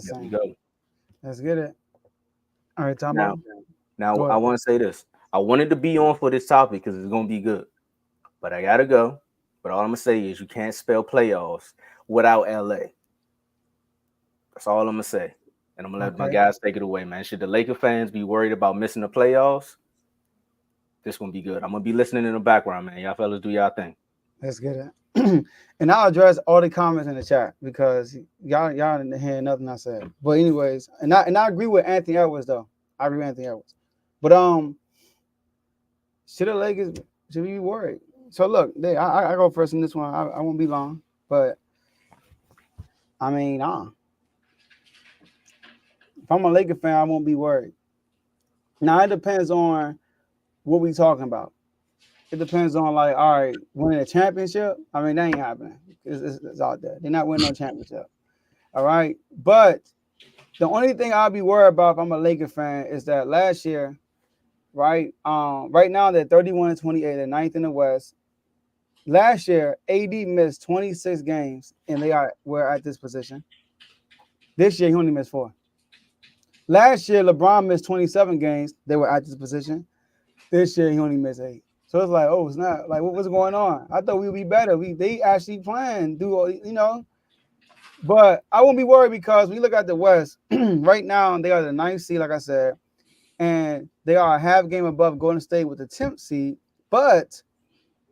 There we same. go. Let's get it. All right, Now, Tomo. now Go I ahead. want to say this. I wanted to be on for this topic because it's gonna be good, but I gotta go. But all I'm gonna say is you can't spell playoffs without LA. That's all I'm gonna say. And I'm gonna let my Okay. guys take it away, man. Should the Laker fans be worried about missing the playoffs? This gonna be good. I'm gonna be listening in the background, man. Y'all fellas do y'all thing. Let's get it. And I'll address all the comments in the chat because y'all didn't hear nothing I said. But anyways, and I agree with Anthony Edwards though. I agree with Anthony Edwards. But should the Lakers should we be worried? So look, I go first in this one. I won't be long, but I mean, if I'm a Laker fan, I won't be worried. Now it depends on what we talking about. It depends on like, all right, winning a championship. I mean, that ain't happening. It's out there. They're not winning no championship. All right, but the only thing I'll be worried about if I'm a Laker fan is that last year, right? Right now they're 31 and 28, they're ninth in the West. Last year, AD missed 26 games, and were at this position. This year, he only missed 4. Last year, LeBron missed 27 games. They were at this position. This year, he only missed 8. So it's like, oh, it's not like what's going on? I thought we would be better. They actually playing, But I won't be worried because we look at the West right now. They are the ninth seed, like I said, and they are a half game above Golden State with the 10th seed. But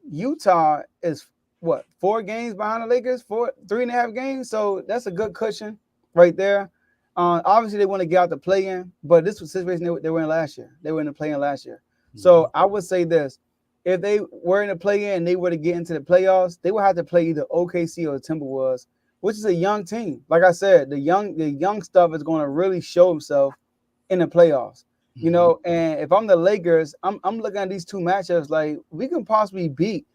Utah is what 4 games behind the Lakers, 3.5 games. So that's a good cushion right there. Obviously, they want to get out the play-in, but this was the situation they were in last year. They were in the play-in last year. Mhm. So I would say this: if they were in the play-in and they were to get into the playoffs, they would have to play either OKC or the Timberwolves, which is a young team. Like I said, the young stuff is going to really show himself in the playoffs. Mhm. And if I'm the Lakers, I'm looking at these two matchups like we can possibly beat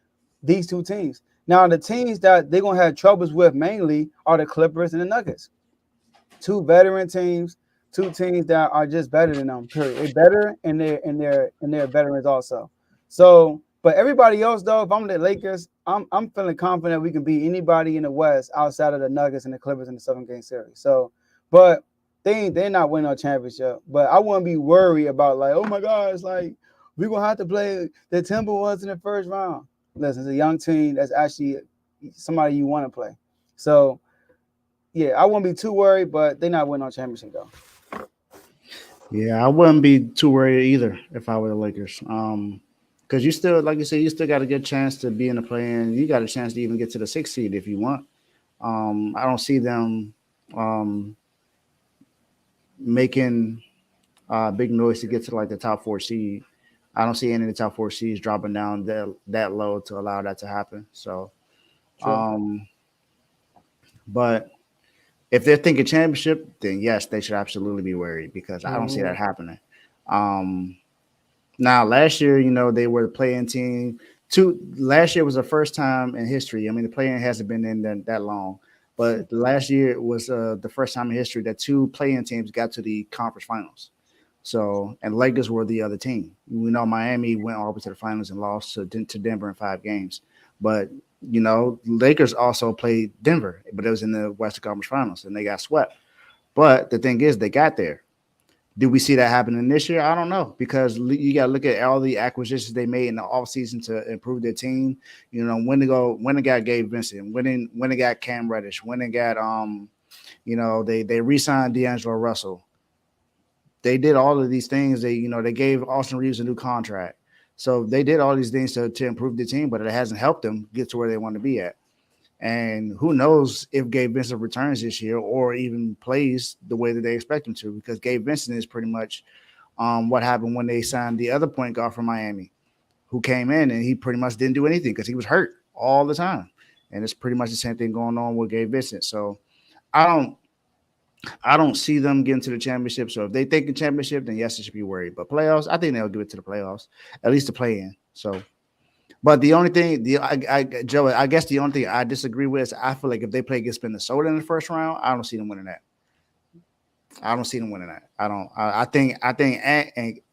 these two teams. Now the teams that they're gonna have troubles with mainly are the Clippers and the Nuggets. Two veteran teams, two teams that are just better than them. Period. They're better and they're veterans also. So, but everybody else though, if I'm the Lakers, I'm feeling confident we can beat anybody in the West outside of the Nuggets and the Clippers in the 7 game series. So, but they're not winning a championship. But I wouldn't be worried about like, oh my God, it's like we're gonna have to play the Timberwolves in the first round. Listen, it's a young team that's actually somebody you want to play. So yeah, I won't be too worried, but they're not winning on championship though. Yeah, I wouldn't be too worried either if I were the Lakers. Because you still, like you said, you still got a good chance to be in the play-in. You got a chance to even get to the sixth seed if you want. I don't see them um, making big noise to get to like the top 4 seed. I don't see any of the top 4 seeds dropping down that low to allow that to happen. So, True. um, but if they're thinking championship, then yes, they should absolutely be worried because I don't see that Mm-hmm. happening. Um, Now, last year, they were the playing team. Last year was the first time in history. I mean, the playing hasn't been in that long, but last year was the first time in history that two playing teams got to the conference finals. So, and Lakers were the other team. We know Miami went all the way to the finals and lost to Denver in 5 games. But, Lakers also played Denver, but it was in the Western Conference Finals and they got swept. But the thing is, they got there. Do we see that happening this year? I don't know because you got to look at all the acquisitions they made in the offseason to improve their team. When they got Gabe Vincent, when they got Cam Reddish, when they got they re-signed D'Angelo Russell. They did all of these things. They gave Austin Reeves a new contract. So they did all these things to improve the team, but it hasn't helped them get to where they want to be at. And who knows if Gabe Vincent returns this year or even plays the way that they expect him to, because Gabe Vincent is pretty much what happened when they signed the other point guard from Miami, who came in and he pretty much didn't do anything because he was hurt all the time. And it's pretty much the same thing going on with Gabe Vincent. So I don't I don't see them getting to the championship. So if they think the championship, then yes, they should be worried. But playoffs, I think they'll give it to the playoffs, at least to play in. So but the only thing, Joe, I guess the only thing I disagree with is I feel like if they play against Minnesota in the first round, I don't see them winning that. I don't see them winning that. I don't. I think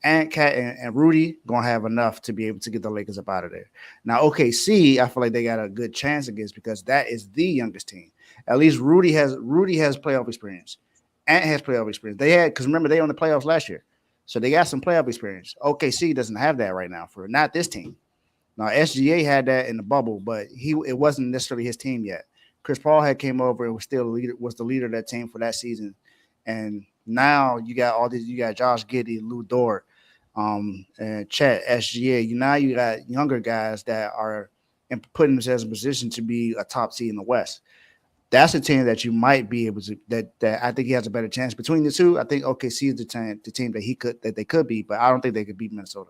Ant Cat and Rudy gonna have enough to be able to get the Lakers up out of there. Now, OKC, I feel like they got a good chance against because that is the youngest team. At least Rudy has playoff experience. Ant has playoff experience. They had because remember they won the playoffs last year, so they got some playoff experience. OKC doesn't have that right now for not this team. Now SGA had that in the bubble, but it wasn't necessarily his team yet. Chris Paul had came over and was the leader of that team for that season, and now you got all these. You got Josh Giddey, Lou Dort, and Chet SGA. Now you got younger guys that are putting themselves in position to be a top seed in the West. That's a team that you might be able to that I think he has a better chance between the two. I think OKC is the team that they could beat, but I don't think they could beat Minnesota.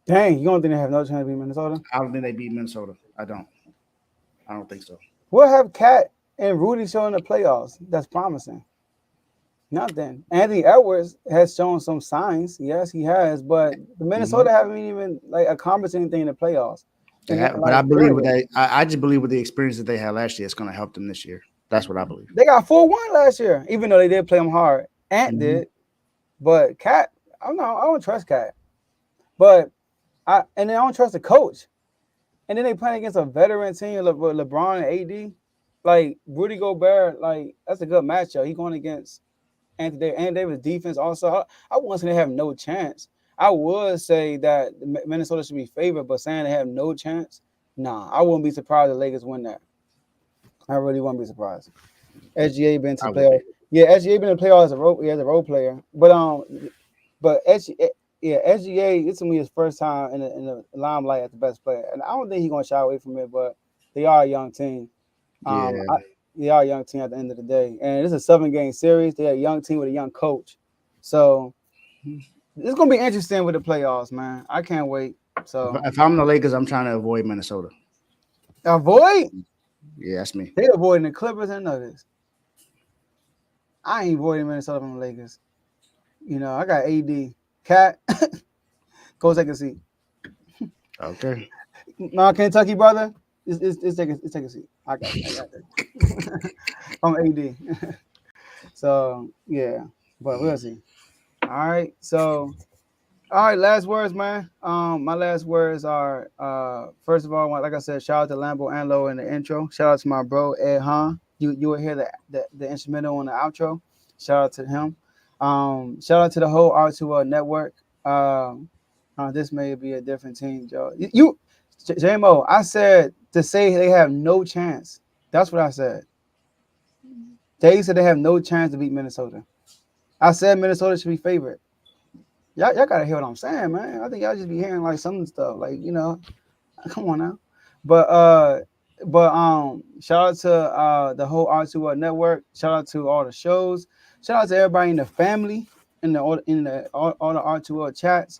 Dang, you don't think they have no chance to beat Minnesota? I don't think they beat Minnesota. I don't. I don't think so. We'll have Cat and Rudy show in the playoffs. That's promising. Nothing. Anthony Edwards has shown some signs. Yes, he has, but the Minnesota haven't even like accomplished anything in the playoffs. But I believe with that, I just believe with the experience that they had last year, it's going to help them this year. That's what I believe. They got 4-1 last year, even though they did play them hard. Ant did, but Cat, I don't trust Cat. But I don't trust the coach. And then they playing against a veteran team with LeBron and AD. Like Rudy Gobert, like that's a good matchup. He going against Anthony Davis. Anthony Davis defense also. I wouldn't say they have no chance. I would say that Minnesota should be favored, but saying they have no chance, nah. I wouldn't be surprised if the Lakers win that. I really wouldn't be surprised. SGA been to playoffs. Yeah, SGA been in the playoffs as a role player. But SGA, it's gonna be his first time in the limelight as the best player, and I don't think he's gonna shy away from it. But they are a young team. They are a young team at the end of the day, and it's a 7-game series. They're a young team with a young coach, so it's gonna be interesting with the playoffs, man. I can't wait. So if I'm the Lakers, I'm trying to avoid Minnesota. Avoid? Yeah, that's me. They avoiding the Clippers and Nuggets. I ain't avoiding Minnesota from the Lakers. You know, I got AD. Cat, go take a seat. Okay. No, Kentucky brother, it's take a seat. I got it. I'm AD. So yeah, but we'll see. All right. So last words, man. My last words are first of all, like I said, shout out to Lambo Anlo in the intro. Shout out to my bro Ed Han. You will hear the instrumental on the outro. Shout out to him. Shout out to the whole R2 network. This may be a different team, Joe. JMO, I said to say they have no chance. That's what I said. They said they have no chance to beat Minnesota. I said Minnesota should be favored. Y'all gotta hear what I'm saying, man. I think y'all just be hearing like some stuff, like come on now. But shout out to the whole R2 network. Shout out to all the shows. Shout out to everybody in the family, in all the R2 chats.